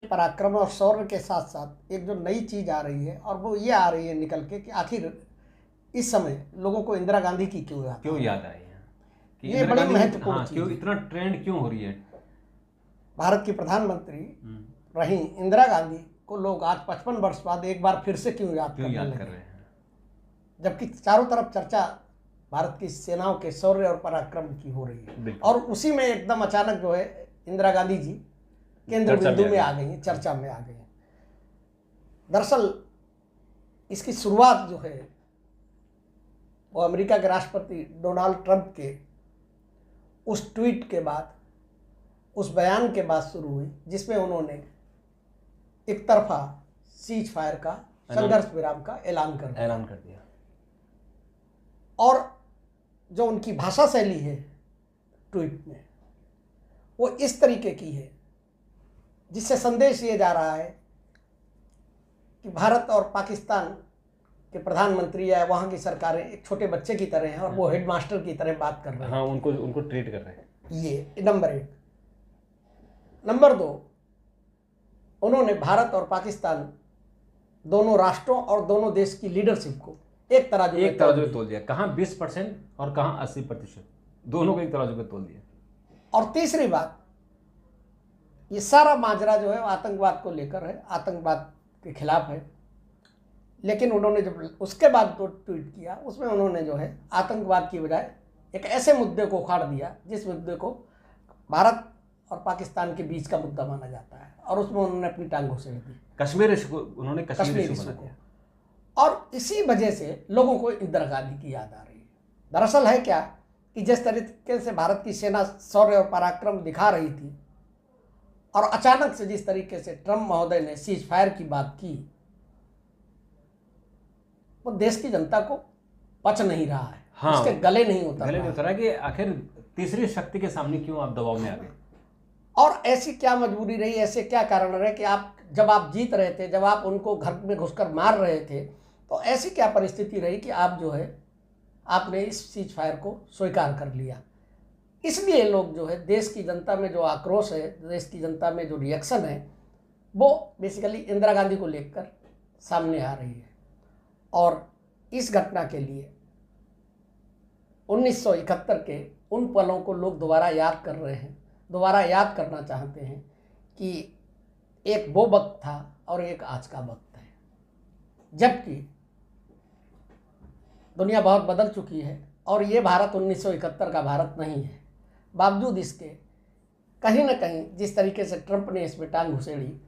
पराक्रम और शौर्य के साथ साथ एक जो नई चीज़ आ रही है, और वो ये आ रही है निकल के कि आखिर इस समय लोगों को इंदिरा गांधी की क्यों याद आई है कि ये बड़ी महत्वपूर्ण चीज़ क्यों है। इतना ट्रेंड क्यों हो रही है? भारत की प्रधानमंत्री रही इंदिरा गांधी को लोग आज 55 वर्ष बाद एक बार फिर से क्यों याद कर रहे हैं, जबकि चारों तरफ चर्चा भारत की सेनाओं के शौर्य और पराक्रम की हो रही है, और उसी में एकदम अचानक जो है इंदिरा गांधी जी केंद्र बिंदु में आ गई हैं, चर्चा में आ गई हैं। दरअसल इसकी शुरुआत जो है वो अमेरिका के राष्ट्रपति डोनाल्ड ट्रंप के उस ट्वीट के बाद, उस बयान के बाद शुरू हुई, जिसमें उन्होंने एक तरफा सीज फायर का, संघर्ष विराम का ऐलान कर दिया। और जो उनकी भाषा शैली है ट्वीट में, वो इस तरीके की है जिससे संदेश ये जा रहा है कि भारत और पाकिस्तान के प्रधानमंत्री या वहाँ की सरकारें एक छोटे बच्चे की तरह हैं और वो हेडमास्टर की तरह बात कर रहे हैं। हाँ, उनको ट्रीट कर रहे हैं। ये नंबर 1। नंबर 2, उन्होंने भारत और पाकिस्तान दोनों राष्ट्रों और दोनों देश की लीडरशिप को एक तराजू में तोल दिया। कहाँ 20% और कहाँ 80%, दोनों को एक तराजू में तोल दिया। और तीसरी बात, ये सारा माजरा जो है आतंकवाद को लेकर है, आतंकवाद के खिलाफ है। लेकिन उन्होंने जब उसके बाद तो ट्वीट किया, उसमें उन्होंने जो है आतंकवाद की बजाय एक ऐसे मुद्दे को उखाड़ दिया जिस मुद्दे को भारत और पाकिस्तान के बीच का मुद्दा माना जाता है, और उसमें उन्होंने अपनी टांग घुसेड़ दी, कश्मीर इशू को। और इसी वजह से लोगों को इंदिरा गांधी की याद आ रही है। दरअसल है क्या कि जिस तरीके से भारत की सेना शौर्य और पराक्रम दिखा रही थी, और अचानक से जिस तरीके से ट्रंप महोदय ने सीज फायर की बात की, वो देश की जनता को पच नहीं रहा है। हाँ, उसके गले नहीं उतर रहा कि आखिर तीसरी शक्ति के सामने क्यों आप दबाव में आ गए, और ऐसी क्या मजबूरी रही, ऐसे क्या कारण रहे कि जब आप जीत रहे थे, जब आप उनको घर में घुसकर मार रहे थे, तो ऐसी क्या परिस्थिति रही कि आप जो है आपने इस सीज फायर को स्वीकार कर लिया। इसलिए लोग जो है, देश की जनता में जो आक्रोश है, देश की जनता में जो रिएक्शन है, वो बेसिकली इंदिरा गांधी को लेकर सामने आ रही है। और इस घटना के लिए 1971 के उन पलों को लोग दोबारा याद कर रहे हैं, दोबारा याद करना चाहते हैं कि एक वो वक्त था और एक आज का वक्त है, जबकि दुनिया बहुत बदल चुकी है और ये भारत 1971 का भारत नहीं है। बावजूद इसके कहीं ना कहीं जिस तरीके से ट्रंप ने इसमें टांग घुसेड़ी,